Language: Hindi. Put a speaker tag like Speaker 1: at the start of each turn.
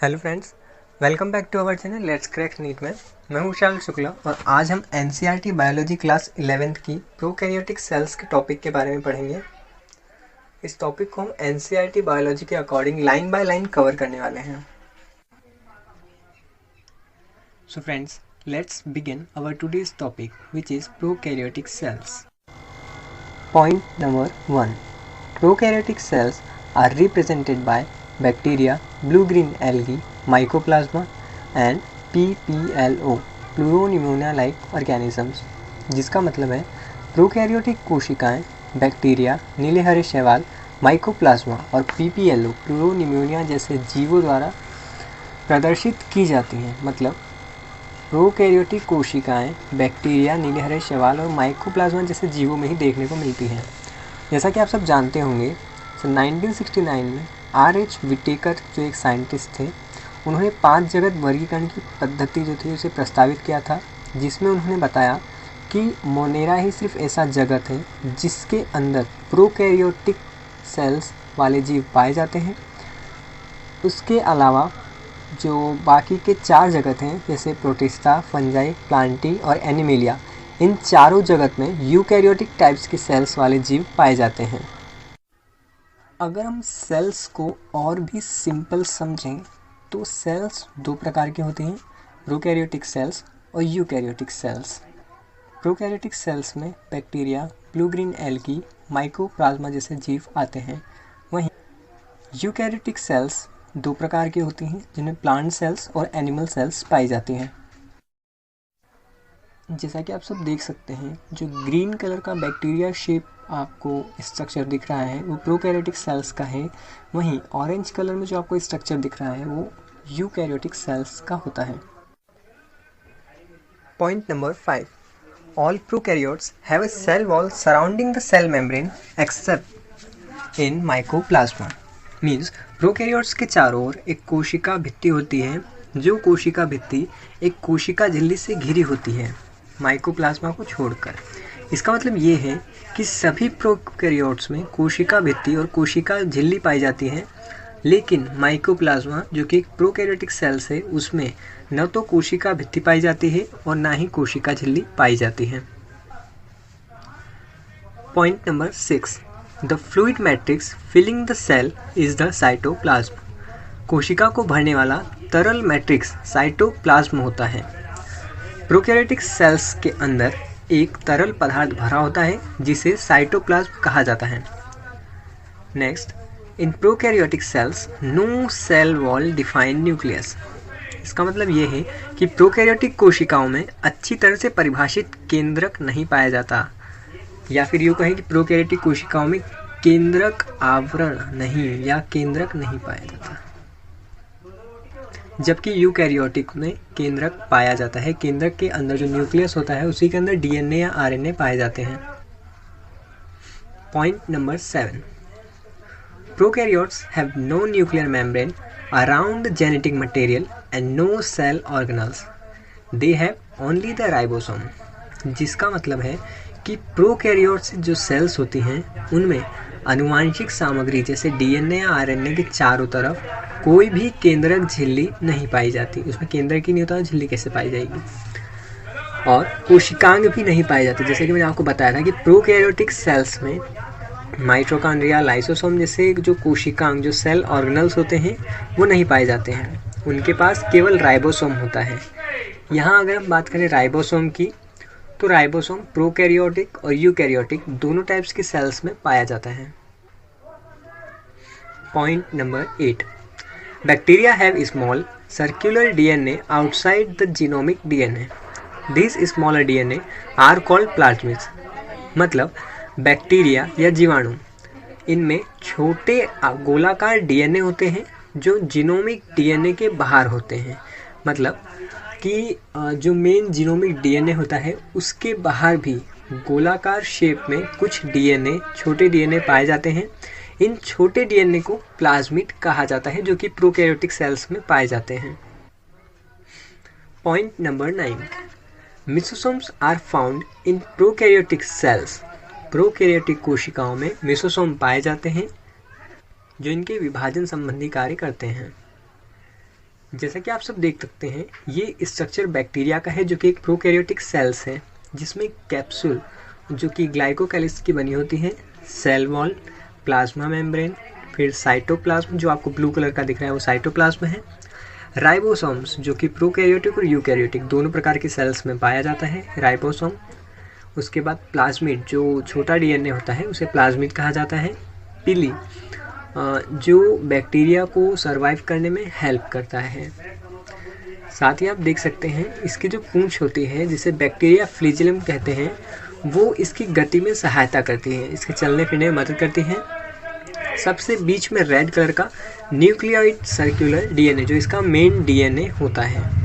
Speaker 1: Hello friends, welcome back to our channel let's crack NEET में। मैं हूं विशाल शुक्ला और आज हम एनसीईआरटी बायोलॉजी क्लास 11th की प्रोकैरियोटिक सेल्स के टॉपिक के बारे में पढ़ेंगे। इस टॉपिक को हम एनसीईआरटी बायोलॉजी के according line by line cover करने वाले हैं। So friends, let's begin our today's topic which is prokaryotic cells. Point number 1, prokaryotic cells are represented by bacteria, blue-green algae, mycoplasma and PPLO, pleuropneumonia-like organisms, जिसका मतलब है प्रोकैरियोटिक कोशिकाएं बैक्टीरिया, नीले हरे शैवाल, माइकोप्लाज्मा और PPLO, प्लूरोनिमोनिया जैसे जीवों द्वारा प्रदर्शित की जाती हैं। मतलब प्रोकैरियोटिक कोशिकाएं बैक्टीरिया, नीले हरे शैवाल और माइकोप्लाज्मा जैसे जीवों में ही देखने को मिलती हैं। जैसा कि आप सब जानते होंगे, 1969 में R.H. विटेकर जो एक साइंटिस्ट थे, उन्होंने 5 जगत वर्गीकरण की पद्धति जो थी उसे प्रस्तावित किया था, जिसमें उन्होंने बताया कि मोनेरा ही सिर्फ ऐसा जगत है जिसके अंदर प्रोकैरियोटिक सेल्स वाले जीव पाए जाते हैं। उसके अलावा जो बाकी के 4 जगत हैं जैसे प्रोटिस्टा, फंजाई, प्लांटी और एनिमेलिया, इन चारों जगत में यूकैरियोटिक टाइप्स के सेल्स वाले जीव पाए जाते हैं। अगर हम सेल्स को और भी सिंपल समझें तो सेल्स 2 प्रकार के होते हैं, प्रोकैरियोटिक सेल्स और यूकैरियोटिक सेल्स। प्रोकैरियोटिक सेल्स में bacteria, blue green algae, mycoplasma जैसे जीव आते हैं। वहीं यूकैरियोटिक सेल्स 2 प्रकार की होती हैं, जिनमें प्लांट सेल्स और एनिमल सेल्स पाई जाती हैं। जैसा कि आप सब देख सकते हैं, जो ग्रीन कलर का बैक्टीरिया शेप आपको स्ट्रक्चर दिख रहा है वो प्रोकैरियोटिक सेल्स का है। वहीं ऑरेंज कलर में जो आपको स्ट्रक्चर दिख रहा है वो यूकैरियोटिक सेल्स का होता है। Point number 5, all prokaryotes have a cell wall surrounding the cell membrane except in mycoplasma. Means prokaryotes के चारों ओर एक कोशिका भित्ति होती है, जो कोशिका भित्ति एक कोशिका झिल्ली से घिरी होती है, माइकोप्लाज्मा को छोड़कर। इसका मतलब ये है कि सभी प्रोकैरियोट्स में कोशिका भित्ति और कोशिका झिल्ली पाई जाती है, लेकिन माइकोप्लाज्मा जो कि एक प्रोकैरियोटिक सेल्स है उसमें न तो कोशिका भित्ति पाई जाती है और ना ही कोशिका झिल्ली पाई जाती है। Point number 6, the fluid matrix filling the cell is the cytoplasm. कोशिका को भरने वाला तरल मैट्रिक्स साइटोप्लाज्म होता है। प्रोकैरियोटिक सेल्स के अंदर एक तरल पदार्थ भरा होता है जिसे साइटोप्लाज्म कहा जाता है। Next, in prokaryotic cells no cell wall defined nucleus. इसका मतलब ये है कि प्रोकैरियोटिक कोशिकाओं में अच्छी तरह से परिभाषित केंद्रक नहीं पाया जाता, या फिर यूँ कहें कि प्रोकैरियोटिक कोशिकाओं में केंद्रक आवरण नहीं या केंद्रक नहीं पाया जाता, जबकि यूकैरियोटिक में केंद्रक पाया जाता है। केंद्रक के अंदर जो न्यूक्लियस होता है उसी के अंदर डीएनए या आरएनए पाए जाते हैं। Point number 7, prokaryotes have no nuclear membrane around the genetic material and no cell organelles, they have only the ribosome. जिसका मतलब है कि प्रोकैरियोट्स जो सेल्स होती हैं उनमें आनुवांशिक सामग्री जैसे डीएनए या आरएनए के चारों तरफ कोई भी केंद्रक झिल्ली नहीं पाई जाती। उसमें केंद्रक ही नहीं होता, झिल्ली कैसे पाई जाएगी। और कोशिकांग भी नहीं पाए जाते। जैसे कि मैंने आपको बताया था कि प्रोकैरियोटिक सेल्स में माइटोकॉन्ड्रिया, लाइसोसोम जैसे जो कोशिकांग जो सेल ऑर्गेनल्स होते हैं वो नहीं पाए जाते हैं। उनके पास केवल राइबोसोम होता है। यहाँ अगर हम बात करें राइबोसोम की, तो राइबोसोम प्रोकैरियोटिक और यूकैरियोटिक दोनों टाइप्स के सेल्स में पाया जाता है। Point number 8, bacteria have small circular DNA outside the genomic DNA. This smaller DNA are called plasmids. मतलब बैक्टीरिया या जीवाणु, इनमें छोटे गोलाकार डीएनए होते हैं जो जीनोमिक डीएनए के बाहर होते हैं। मतलब कि जो मेन जीनोमिक डीएनए होता है उसके बाहर भी गोलाकार शेप में कुछ डीएनए, छोटे डीएनए पाए जाते हैं। इन छोटे डीएनए को प्लाज्मिड कहा जाता है, जो कि प्रोकैरियोटिक सेल्स में पाए जाते हैं। Point number 9, mesosomes are found in prokaryotic cells. Prokaryotic कोशिकाओं में मेसोसोम पाए जाते हैं जो इनके विभाजन संबंधी कार्य करते हैं। जैसा कि आप सब देख सकते हैं, ये स्ट्रक्चर बैक्टीरिया का है जो कि एक प्रोकैरियोटिक सेल्स है, जिसमें कैप्सूल जो कि ग्लाइकोकैलिक्स की बनी होती है, सेल वॉल, प्लाज्मा मेम्ब्रेन, फिर साइटोप्लाज्म जो आपको ब्लू कलर का दिख रहा है वो साइटोप्लाज्म है, राइबोसोम्स जो कि प्रोकैरियोटिक और यूकैरियोटिक दोनों प्रकार के सेल्स में पाया जाता है, राइबोसोम। उसके बाद प्लाज्मिड जो छोटा डीएनए होता है उसे प्लाज्मिड कहा जाता है, पिली जो बैक्टीरिया को सरवाइव करने में हेल्प करता है। साथ ही आप देख सकते हैं इसकी जो पूंछ होती है जिसे बैक्टीरिया फ्लैजेलम कहते हैं, वो इसकी गति में सहायता करती है, इसके चलने फिरने में मदद करती है। सबसे बीच में रेड कलर का न्यूक्लियोइड सर्कुलर डीएनए जो इसका मेन डीएनए होता है।